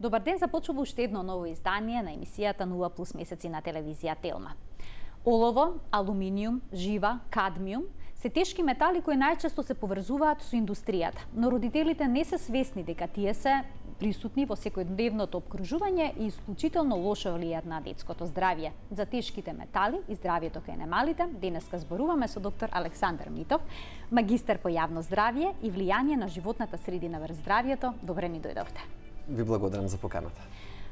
Добар ден, започува уште едно ново издание на емисијата 0 плюс месеци на телевизија Телма. Олово, алуминиум, жива, кадмиум се тешки метали кои најчесто се поврзуваат со индустријата, но родителите не се свесни дека тие се присутни во секојдневното опкружување и исклучително лошо влијаат на детското здравје. За тешките метали и здравјето кај немалите, денеска зборуваме со доктор Александар Митов, магистер по јавно здравје и влијание на животната средина врз здравјето. Добре ни дојдовте. Ви благодарам за поканата.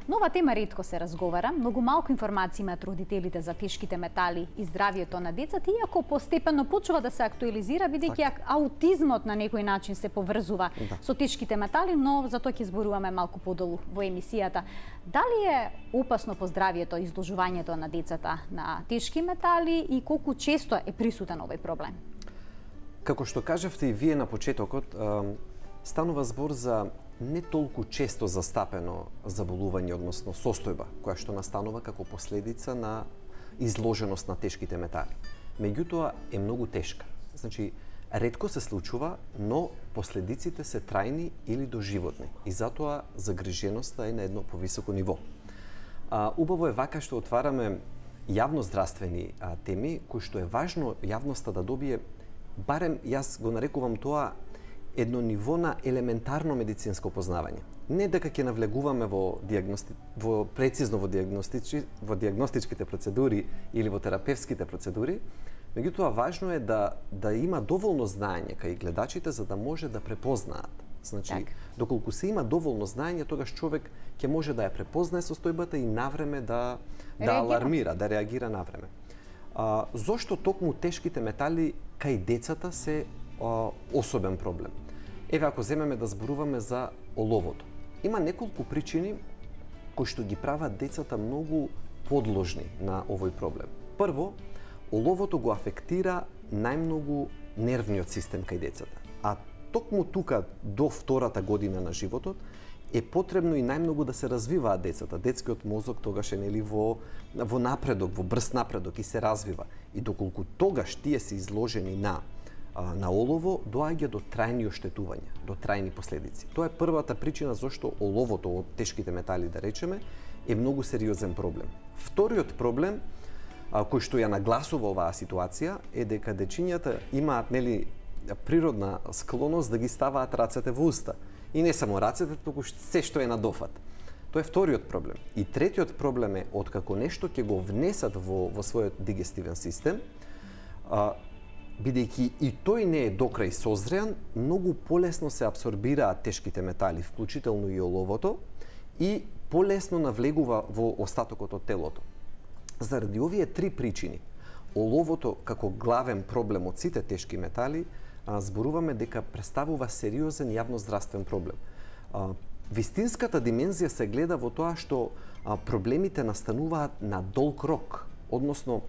Нова тема ретко се разговара, многу малку информации имаат родителите за тешките метали и здравјето на децата, иако постепено почува да се актуализира, бидејќи аутизмот на некој начин се поврзува со тешките метали, но за тоа ќе зборуваме малку подолу во емисијата. Дали е опасно по здравјето изложувањето на децата на тешки метали и колку често е присутен овој проблем? Како што кажавте и вие на почетокот, станува збор за не толку често застапено заболување, односно состојба, која што настанува како последица на изложеност на тешките метали. Меѓутоа е многу тешка. Значи, ретко се случува, но последиците се трајни или доживотни. И затоа загриженоста е на едно повисоко ниво. Убаво е вака што отвараме јавноздравствени теми, кои што е важно јавноста да добие, барем јас го нарекувам тоа, едно ниво на елементарно медицинско познавање. Не дека ќе навлегуваме прецизно во диагностичките процедури или во терапевските процедури, меѓутоа важно е да има доволно знаење кај гледачите за да може да препознаат. Значи, доколку се има доволно знаење, тогаш човек ќе може да ја препознае состојбата и навреме да алармира, да реагира навреме. Зошто токму тешките метали кај децата се особен проблем? Еве, ако земеме да зборуваме за оловото. Има неколку причини кои што ги прават децата многу подложни на овој проблем. Прво, оловото го афектира најмногу нервниот систем кај децата. А токму тука до втората година на животот е потребно и најмногу да се развиваат децата. Детскиот мозок тогаш е во напредок, во брз напредок и се развива. И доколку тогаш тие се изложени на олово, доаѓа до трајни оштетувања, до трајни последици. Тоа е првата причина зашто оловото од тешките метали, да речеме, е многу сериозен проблем. Вториот проблем, кој што ја нагласува оваа ситуација, е дека дечињата имаат природна склоност да ги ставаат рацете во уста. И не само рацете, туку се што е на дофат. Тоа е вториот проблем. И третиот проблем е, откако нешто ќе го внесат во својот дигестивен систем, бидејќи и тој не е докрај созреан, многу полесно се абсорбираат тешките метали, вклучително и оловото, и полесно навлегува во остатокот од телото. Заради овие три причини, оловото како главен проблем од сите тешки метали, зборуваме дека представува сериозен јавноздравствен проблем. Вистинската димензија се гледа во тоа што проблемите настануваат на долг рок, односно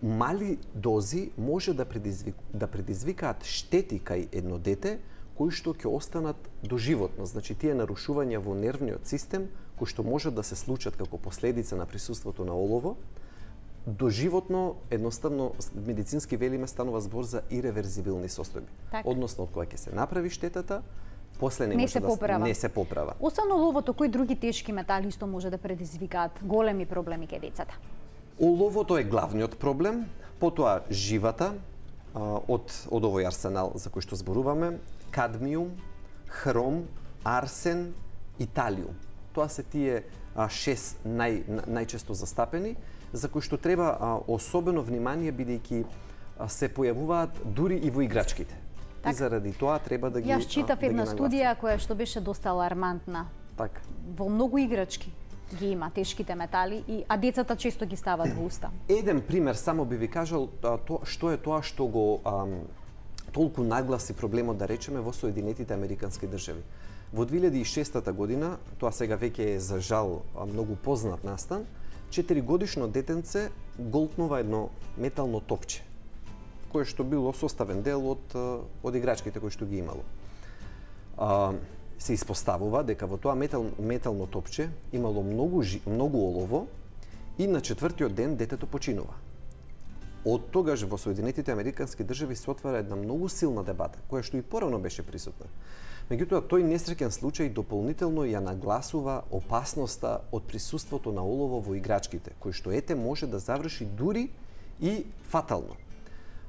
мали дози може да предизвикаат штети кај едно дете кои што ќе останат доживотно. Значи, тие нарушувања во нервниот систем кои што може да се случат како последица на присуството на олово, доживотно, едноставно, медицински велиме, станува збор за иреверзибилни состојби. Односно, од кога ќе се направи штетата, после не се поправа. Освен оловото, кои други тешки метали исто може да предизвикаат големи проблеми кај децата? Оловото е главниот проблем, потоа живата од овој арсенал за кој што зборуваме, кадмиум, хром, арсен и талиум. Тоа се тие 6 најчесто застапени, за кои што треба особено внимание, бидејќи се појавуваат дури и во играчките. И заради тоа треба да ги Јас читав една студија која што беше доста алармантна. Во многу играчки ги има тешките метали, а децата често ги стават во уста. Еден пример само би ви кажал што е тоа што го толку нагласи проблемот, да речеме, во Соединетите Американски држави. Во 2006 година, тоа сега веќе е за жал многу познат настан, 4-годишно детенце голтнува едно метално топче, кое што било составен дел од играчките кои што ги имало. Се испоставува дека во тоа метално топче имало многу олово и на 4-тиот ден детето починува. Од тогаш во Соединетите Американски држави се отвара една многу силна дебата, која што и порано беше присутна. Меѓутоа, тој несреќен случај дополнително ја нагласува опасноста од присуството на олово во играчките, кој што може да заврши дури и фатално.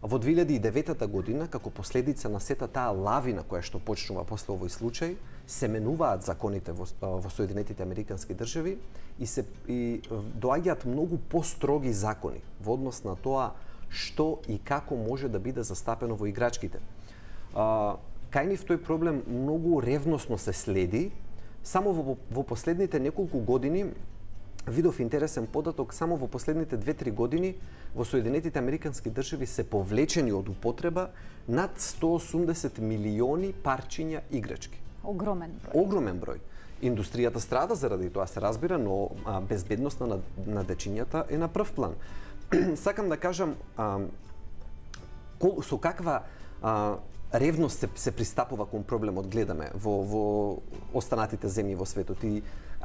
Во 2009 година, како последица на сета таа лавина која што почнува после овој случај, се менуваат законите во Соединетите Американски држави и доаѓаат многу построги закони во однос на тоа што и како може да биде застапено во играчките. Кај нив тој проблем многу ревносно се следи. Само во последните неколку години видов интересен податок, само во последните 2-3 години во Соединетите Американски држави се повлечени од употреба над 180 милиони парчиња играчки. Огромен број. Огромен број. Индустријата страда заради тоа, се разбира, но безбедноста на дечињата е на прв план. Сакам да кажам со каква ревност се пристапува кон проблемот, гледаме во останатите земји во светот.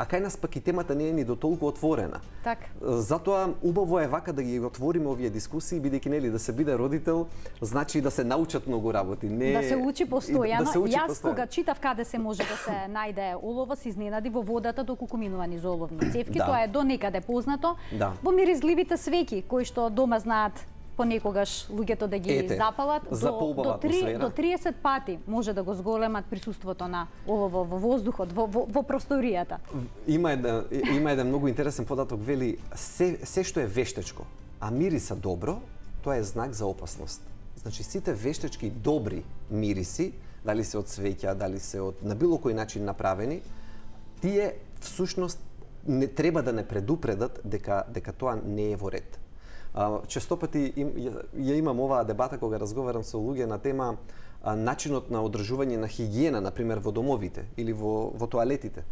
А кај нас пак и темата не е ни до толку отворена. Така. Затоа убаво е вака да ги отвориме овие дискусии, бидејќи нели да се биде родител значи да се научат многу работи, не да се учи постојано. Да се учи Јас кога читав каде се може да се најде олово, се изненади во водата доколку минува низ оловни цевки, тоа е до некаде познато. Во миризливите свеќи кои што дома знаат понекогаш луѓето да ги запалат, до 30 пати може да го зголемат присуството на олово во воздухот, во просторијата. Има еден многу интересен податок, вели се што е вештечко, а мириса добро, тоа е знак за опасност. Значи сите вештечки добри мириси, дали се од цвеќа, дали се од на било кој начин направени, тие всушност не треба да не предупредат дека тоа не е во ред. Често пати ја имам оваа дебата кога разговарам со луѓе на тема начинот на одржување на хигиена, например во домовите или во тоалетите.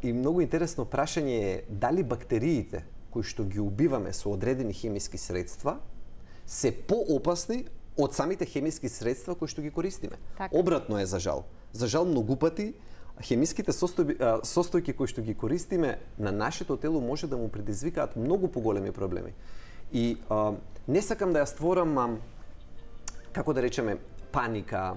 И многу интересно прашање е дали бактериите кои што ги убиваме со одредени хемиски средства се поопасни од самите хемиски средства кои што ги користиме. Так. Обратно е за жал. За жал многу пати хемиските состојки кои што ги користиме на нашето тело може да му предизвикаат многу поголеми проблеми. И не сакам да ја створам, како да речеме, паника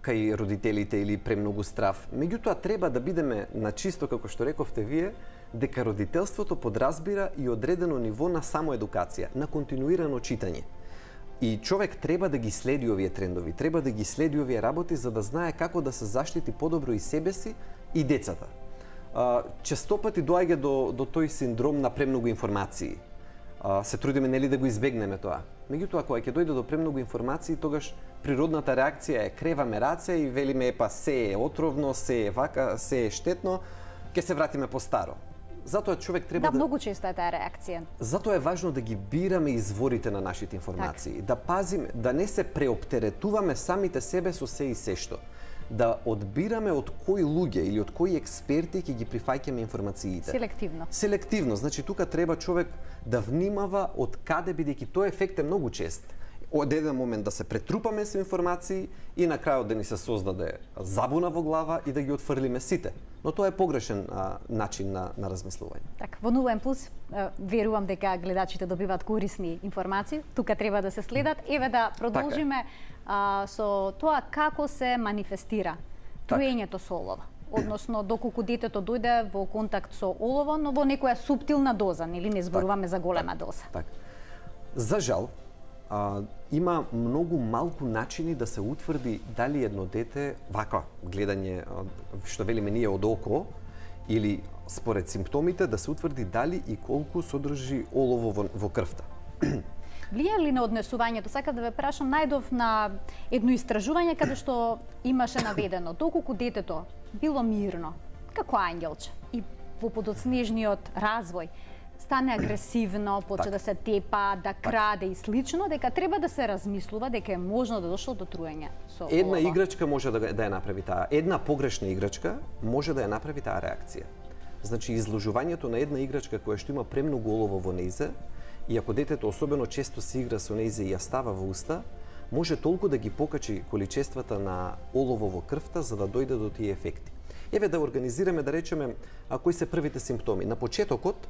кај родителите или премногу страв. Меѓутоа, треба да бидеме на чисто, како што рековте вие, дека родителството подразбира и одредено ниво на самоедукација, на континуирано читање. И човек треба да ги следи овие трендови, треба да ги следи овие работи за да знае како да се заштити подобро и себе си и децата. Често пати доаѓа до тој синдром на премногу информации. Се трудиме нели да го избегнеме тоа. Меѓутоа, кога ќе дојде до премногу информации, тогаш природната реакција е креваме раце и велиме се е отровно, се е вака, се е штетно, ќе се вратиме по старо. Затоа човек треба многу често е таа реакција. Затоа е важно да ги бираме изворите на нашите информации, да пазиме, да не се преоптеретуваме самите себе со се и сешто. Да одбираме од кои луѓе или од кои експерти ќе ги прифаќаме информациите. Селективно. Селективно, значи тука треба човек да внимава од каде, бидејќи тој ефект е многу чест. Од еден момент да се претрупаме со информации и на крајот да ни се создаде забуна во глава и да ги отфрлиме сите. Но тоа е погрешен начин на размислување. Така, во Нулен плюс верувам дека гледачите добиваат корисни информации. Тука треба да се следат. Еве да продолжиме со тоа како се манифестира труењето со олово. Односно, доколку детето дојде во контакт со олово, но во некоја суптилна доза, нели не зборуваме за голема доза. Так. За жал, има многу малку начини да се утврди дали едно дете, вака гледање, што велиме ние од око, или според симптомите, да се утврди дали и колку содржи олово во крвта. Влија ли на однесувањето? Сакам да ве прашам, најдов на едно истражување каде што имаше наведено доколку детето било мирно, како ангелче, и во подоцнежниот развој стане агресивно, почне да се тепа, да краде и слично, дека треба да се размислува дека е можно да дошло до труење со олово. Една играчка може да ја направи таа. Една погрешна играчка може да ја направи таа реакција. Значи, изложувањето на една играчка која што има премногу олово во нејзе, и ако детето особено често се игра со нејзе и ја става во уста, може толку да ги покачи количествата на олово во крвта за да дојде до тие ефекти. Еве да организираме, да речеме, кои се првите симптоми. На почетокот,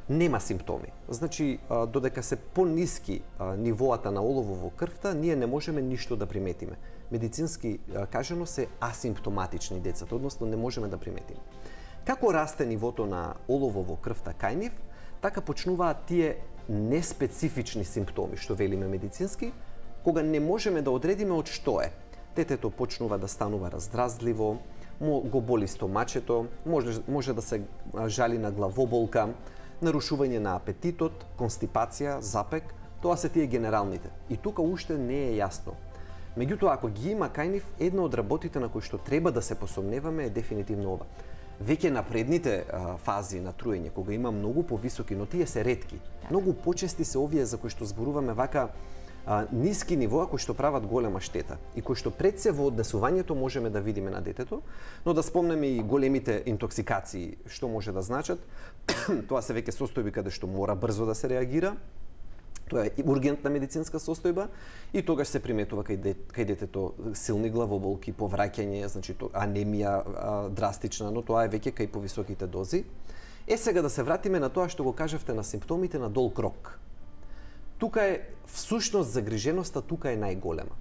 нема симптоми. Значи, додека се пониски нивоата на олово во крвта, ние не можеме ништо да приметиме. Медицински кажано се асимптоматични децата, односно не можеме да приметиме. Како расте нивото на олово во крвта кај нив, така почнуваат тие неспецифични симптоми, што велиме медицински, кога не можеме да одредиме од што е. Детето почнува да станува раздразливо, го боли стомачето, може да се жали на главоболка, нарушување на апетитот, констипација, запек, тоа се тие генералните. И тука уште не е јасно. Меѓутоа, ако ги има кај нив, една од работите на кои што треба да се посомневаме е дефинитивно ова. Веќе напредните фази на труење, кога има многу повисоки, но тие се ретки. Многу почести се овие за кои што зборуваме вака ниски нивоа кои што прават голема штета и кои што пред се во однесувањето можеме да видиме на детето, но да спомнеме и големите интоксикации што може да значат. Тоа се веќе состојби каде што мора брзо да се реагира. Тоа е ургентна медицинска состојба и тогаш се приметува кај детето силни главоболки, повраќање, значи анемија драстична, но тоа е веќе кај повисоките дози. Сега да се вратиме на тоа што го кажавте на симптомите на дол крок. Тука е всушност загриженоста тука е најголема.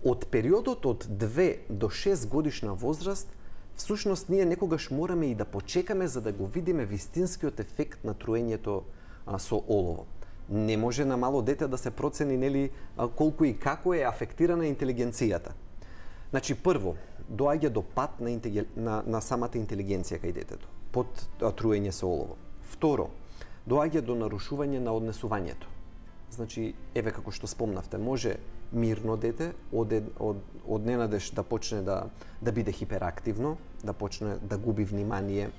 Од периодот од 2 до 6 годишна возраст, всушност ние некогаш мораме и да почекаме за да го видиме вистинскиот ефект на труењето со олово. Не може на мало дете да се процени нели колку и како е афектирана интелигенцијата. Значи прво, доаѓа до пат на самата интелигенција кај детето под труење со олово. Второ, доаѓа до нарушување на однесувањето. Значи, еве како што спомнавте, може мирно дете од ненадеж да почне да биде хиперактивно, да почне да губи внимание,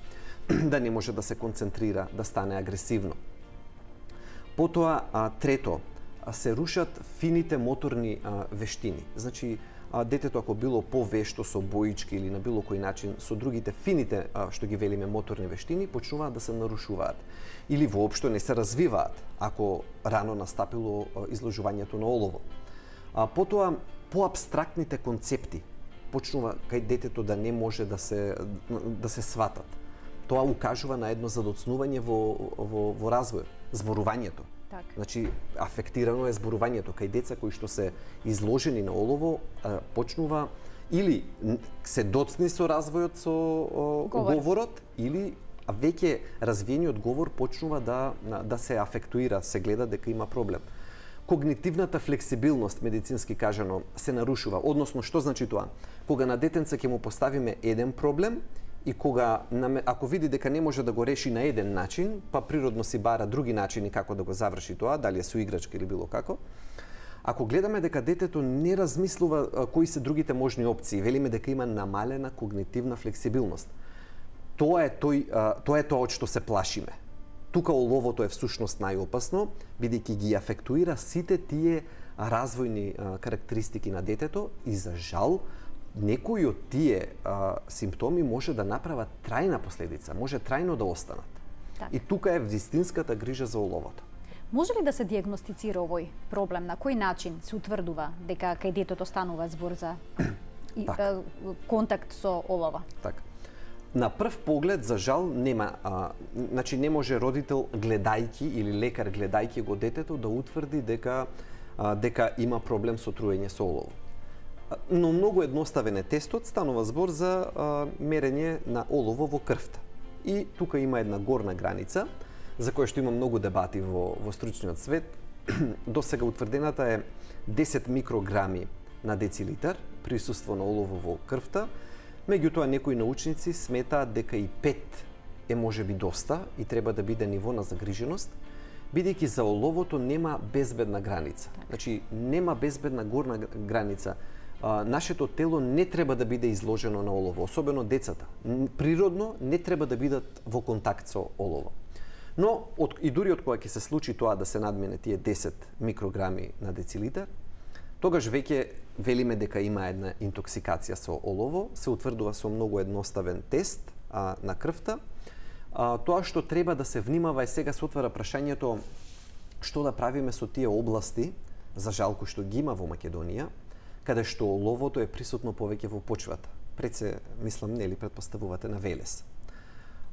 да не може да се концентрира, да стане агресивно. Потоа, трето, се рушат фините моторни вештини. Значи, детето ако било повешто со боички или на било кој начин со другите фините што ги велиме моторни вештини почнуваат да се нарушуваат или воопшто не се развиваат ако рано настапило изложувањето на олово. Потоа поабстрактните концепти почнува кај детето да не може да се сватат. Тоа укажува на едно задоцнување во развој, зборувањето. Значи, афектирано е зборувањето кај деца кои што се изложени на олово, почнува или се доцни со развојот со говорот, или веќе развиениот говор почнува да се афектуира, се гледа дека има проблем. Когнитивната флексибилност, медицински кажано, се нарушува. Односно, што значи тоа? Кога на детенце ќе му поставиме еден проблем, и кога, ако види дека не може да го реши на еден начин, па природно си бара други начини како да го заврши тоа, дали е со играчка или било како, ако гледаме дека детето не размислува кои се другите можни опции, велиме дека има намалена когнитивна флексибилност, тоа е тоа од што се плашиме. Тука оловото е всушност најопасно, бидејќи ги афектуира сите тие развојни карактеристики на детето и за жал, некои од тие симптоми може да направат трајна последица, може трајно да останат. И тука е вистинската грижа за оловото. Може ли да се диагностицира овој проблем? На кој начин се утврдува дека кај детето станува збор за контакт со олова? Така. На прв поглед, за жал, нема, значи не може родител гледајќи или лекар гледајќи го детето да утврди дека има проблем со труење со олово. Но многу едноставен е тестот, станува збор за мерење на олово во крвта. И тука има една горна граница, за која што има многу дебати во стручниот свет. До сега утврдената е 10 микрограми на децилитар присуство на олово во крвта. Меѓутоа, некои научници сметаат дека и 5 е можеби доста и треба да биде ниво на загриженост, бидејќи за оловото нема безбедна граница. Значи, нема безбедна горна граница. Нашето тело не треба да биде изложено на олово, особено децата. Природно не треба да бидат во контакт со олово. Но и дури од кога ќе се случи тоа да се надмине тие 10 микрограми на децилитар, тогаш веќе велиме дека има една интоксикација со олово, се утврдува со многу едноставен тест на крвта. Тоа што треба да се внимава е сега се отвара прашањето што да правиме со тие области, за жал кои што ги има во Македонија, каде што оловото е присутно повеќе во почвата. Пред се, мислам, нели, претпоставувате на Велес.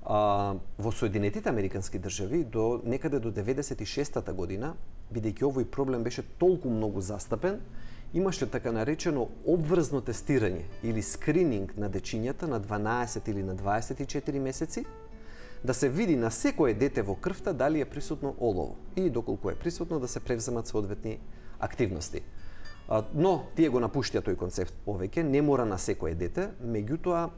Во Соединетите Американски држави до некаде до 96-та година, бидејќи овој проблем беше толку многу застапен, имаше така наречено обврзно тестирање или скрининг на дечињата на 12 или на 24 месеци, да се види на секое дете во крвта дали е присутно олово и доколку е присутно да се превземат соодветни активности. Но тие го напуштија тој концепт повеќе, не мора на секое дете, меѓутоа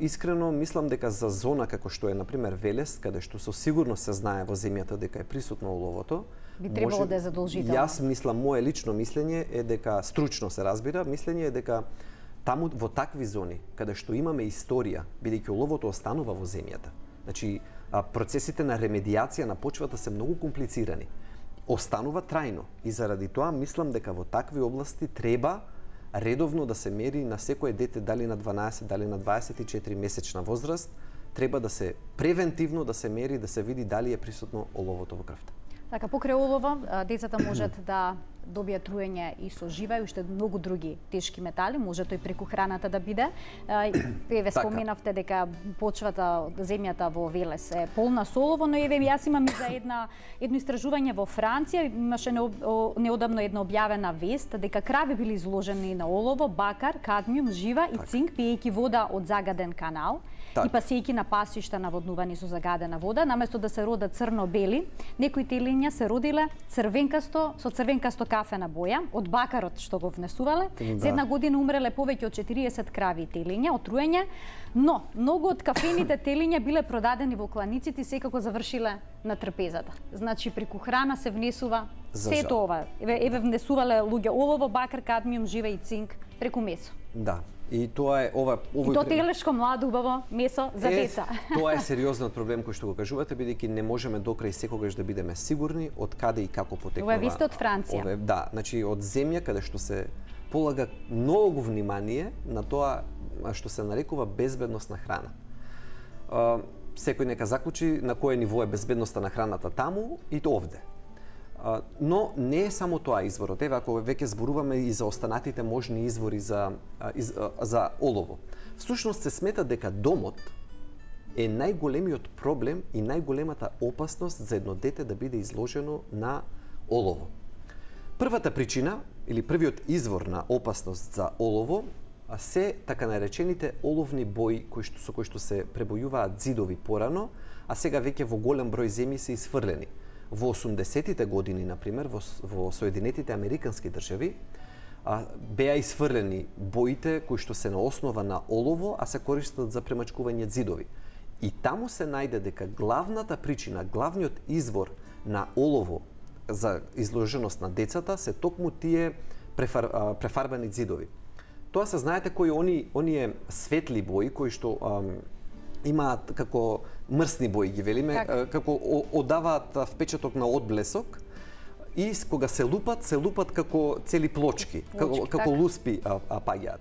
искрено мислам дека за зона како што е например Велес, каде што со сигурност се знае во земјата дека е присутно оловото, би требало да е задолжително. Јас мислам, мое лично мислење е дека стручно се разбира, мислење е дека таму во такви зони каде што имаме историја, бидејќи оловото останува во земјата. Значи процесите на ремедијација на почвата се многу комплицирани. Останува трајно и заради тоа мислам дека во такви области треба редовно да се мери на секое дете дали на 12, дали на 24 месечна возраст, треба да се превентивно да се мери, да се види дали е присутно оловото во крвта. Така, покрај олово, децата можат да добијат труење и со жива и уште многу други тешки метали, може тој преку храната да биде. Еве споменавте дека почвата, земјата во Велес е полна со олово, но еве јас имам и за едно истражување во Франција, имаше неодамно една објавена вест дека крави били изложени на олово, бакар, кадмиум, жива и цинк пиејќи вода од загаден канал и пасејќи на пасишта наводнувани со загадена вода, наместо да се родат црно-бели, некои телиња се родиле црвенкасто со црвенкасто кафена боја од бакарот што го внесувале. За една година умреле повеќе од 40 крави и телиња од труење, но многу од кафените телиња биле продадени во кланиците и секако завршиле на трпезата. Значи преку храна се внесува сето ова. Еве внесувале луѓе олово, бакар, кадмиум, жива и цинк преку месо. Да. И тоа е И то телешко, младо, убаво месо за деца. Тоа е сериозниот проблем кој што го кажувате, бидејќи не можеме докрај секогаш да бидеме сигурни од каде и како потекнува. Ова ви сте од Франција. Да, значи од земја каде што се полага многу внимание на тоа што се нарекува безбедност на храна. Секој нека заклучи на кое ниво е безбедноста на храната таму и то овде. Но не е само тоа изворот. Еве, ако веќе зборуваме и за останатите можни извори за олово. Всушност се смета дека домот е најголемиот проблем и најголемата опасност за едно дете да биде изложено на олово. Првата причина или првиот извор на опасност за олово се така наречените оловни бои со кои што се пребојуваат зидови порано, а сега веќе во голем број земји се исфрлени. Во 80-тите години, например, во Соединетите Американски држави, беа исфрлени боите кои што се на основа на олово, а се користат за премачкување зидови. И таму се најде дека главната причина, главниот извор на олово за изложеност на децата се токму тие префарбани зидови. Тоа се знаете кои оние светли бои кои што имаат како мрсни бои, ги велиме, како одаваат впечаток на одблесок и кога се лупат како цели плочки, како луспи паѓаат.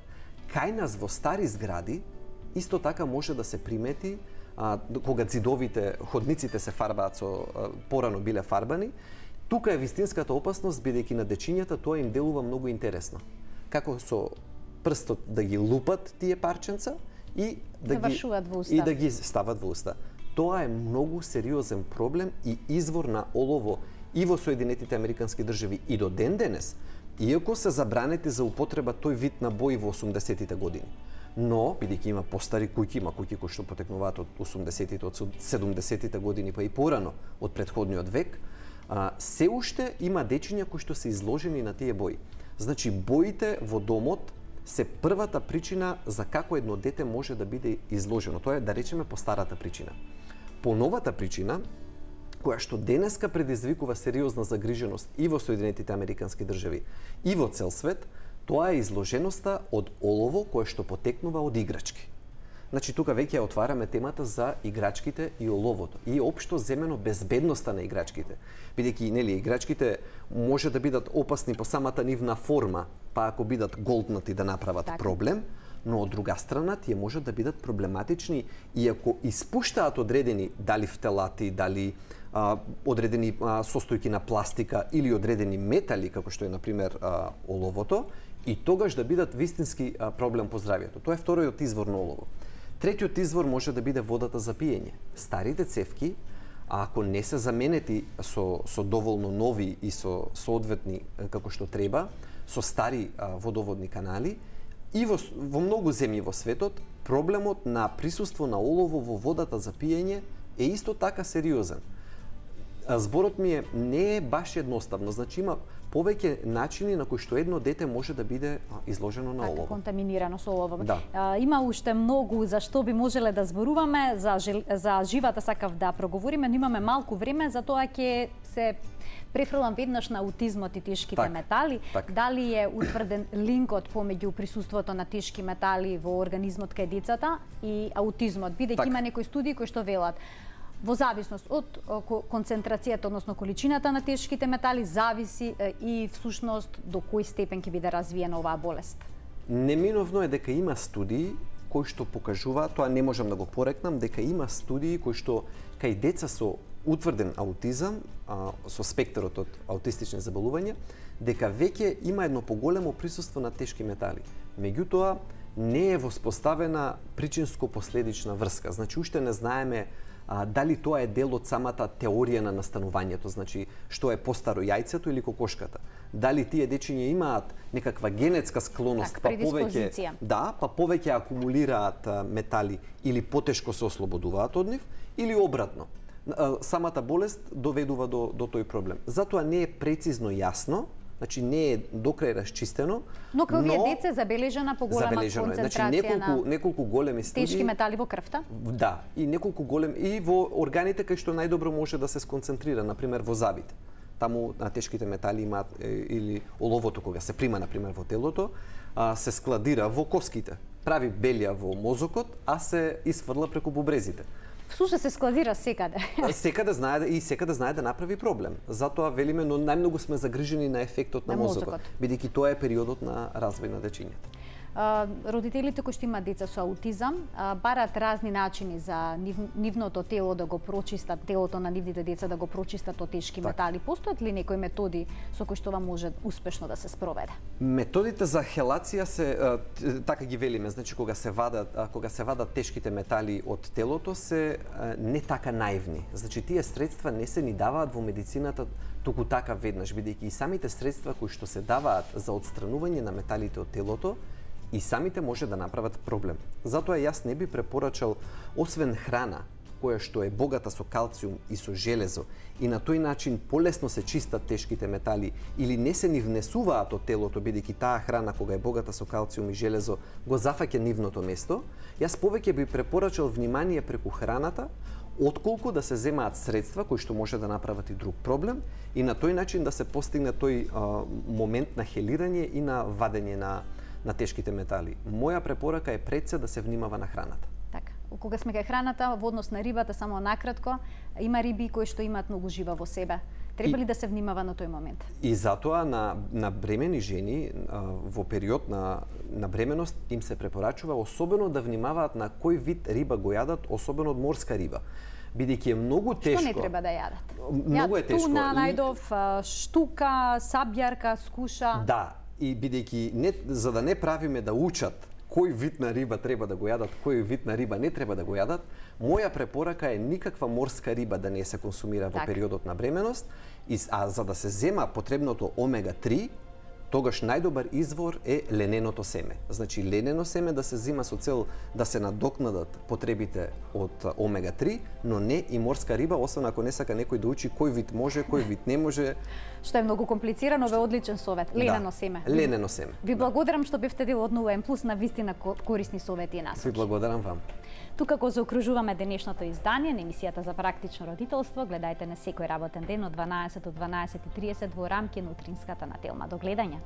Кај нас во стари згради исто така може да се примети кога зидовите, ходниците се фарбаат со порано биле фарбани. Тука е вистинската опасност, бидејќи на дечињата тоа им делува многу интересно. Како со прстот да ги лупат тие парченца и да ги стават во уста. Тоа е многу сериозен проблем и извор на олово и во Соединетите Американски држави и до ден денес, иако се забранети за употреба тој вид на бои во 80-тите години. Но, бидејќи има постари куќи, има куќи кои што потекнуваат од 80-тите, од 70-тите години, па и порано од претходниот век, се уште има дечиња кои што се изложени на тие бои. Значи, боите во домот се првата причина за како едно дете може да биде изложено. Тоа е, да речеме, по старата причина. По новата причина, која што денеска предизвикува сериозна загриженост и во Соединетите Американски држави и во цел свет, тоа е изложеноста од олово кое што потекнува од играчки. Значи, тука веќе ја отвараме темата за играчките и оловото и општо земено безбедноста на играчките. Бидејќи, нели, играчките може да бидат опасни по самата нивна форма, па ако бидат голтнати да направат проблем, но од друга страна тие можат да бидат проблематични и ако испуштаат одредени дали фтелати, дали одредени состојки на пластика или одредени метали, како што е, например, оловото, и тогаш да бидат вистински проблем по здравието. Тоа е вториот извор на олово. Третиот извор може да биде водата за пиење. Старите цевки, ако не се заменети со доволно нови и со соодветни како што треба, со стари водоводни канали, и во многу земји во светот, проблемот на присуство на олово во водата за пиење е исто така сериозен. Зборот ми не е баш едноставно, значи има повеќе начини на кои што едно дете може да биде изложено на олово. Контаминирано со олово. Да. Има уште многу за што би можеле да зборуваме, за живата сакав да проговориме, но имаме малку време, затоа ќе се префрлам веднаш на аутизмот и тешките метали. Дали е утврден линкот помеѓу присуството на тешки метали во организмот кај децата и аутизмот, бидејќи има некои студии кои што велат во зависност од концентрацијата, односно количината на тешките метали, зависи и всушност до кој степен ќе биде развиена оваа болест. Неминовно е дека има студии кои што покажуваат, тоа не можам да го порекнам, дека има студии кои што кај деца со утврден аутизам, со спектарот од аутистични заболувања, дека веќе има едно поголемо присуство на тешки метали. Меѓутоа, не е воспоставена причинско-последична врска. Значи, уште не знаеме дали тоа е дел од самата теорија на настанувањето, значи што е постаро јајцето или кокошката. Дали тие дечиња имаат некаква генетска склоност, па повеќе акумулираат метали или потешко се ослободуваат од нив, или обратно. Самата болест доведува до тој проблем. Затоа не е прецизно јасно, значи не е докрај расчистено, но кај овие деца забележана поголема концентрација на неколку големи студии, тешки метали во крвта? Да, и неколку големи и во органите кај што најдобро може да се сконцентрира, на пример во зъбите. Таму на тешките метали имаат или оловото кога се прима на пример во телото, се складира во коските. Прави белја во мозокот, а се изфрла преку бубрезите. Всушност се складира секаде. Секаде знае да направи проблем. Затоа велиме, но најмногу сме загрижени на ефектот на мозокот, бидејќи тоа е периодот на развој на дечињата. Родителите кои што имаат деца со аутизам бараат разни начини за нивното тело да го прочистат, телото на нивните деца да го прочистат од тешки метали. Постојат ли некои методи со кои што ова може успешно да се спроведе? Методите за хелација се така ги велиме, значи кога се вадат тешките метали од телото се не така наивни. Значи тие средства не се ни даваат во медицината туку така веднаш, бидејќи и самите средства кои што се даваат за отстранување на металите од телото и самите може да направат проблем. Затоа јас не би препорачал, освен храна, која што е богата со калциум и со железо, и на тој начин полесно се чистат тешките метали или не се ни внесуваат од телото, бидејќи таа храна кога е богата со калциум и железо го зафаќа нивното место, јас повеќе би препорачал внимание преку храната, отколку да се земаат средства кои што може да направат и друг проблем и на тој начин да се постигне тој момент на хелирање и на вадење на тешките метали. Моја препорака е пред се да се внимава на храната. Така. Кога сме кај храната, во однос на рибата, само накратко, има риби кои што имаат многу жива во себе. Треба ли да се внимава на тој момент? И затоа на бремени жени во период на бременост им се препорачува особено да внимаваат на кој вид риба го јадат, особено од морска риба. Бидејќи е многу тешко. Што не треба да јадат? Многу е тешко. Туна, најдов, штука, сабјарка, скуша. Да, и бидејќи за да не правиме да учат кој вид на риба треба да го јадат, кој вид на риба не треба да го јадат, моја препорака е никаква морска риба да не се консумира во периодот на бременост, а за да се зема потребното омега-3, тогаш најдобар извор е лененото семе. Значи ленено семе да се зема со цел да се надокнадат потребите од омега-3, но не и морска риба, освен ако не сака некој да учи кој вид може, кој вид не може. Што е многу комплицирано, ве одличен совет. Ленено семе. Ленено семе. Ви благодарам што бевте дел од Нова М+, на вистина корисни совети и насоки. Ви благодарам вам. Тука го заокружуваме денешното издание на емисијата за практично родителство. Гледајте на секој работен ден од 12 до 12:30 во рамки на утринската на Телма. До гледање.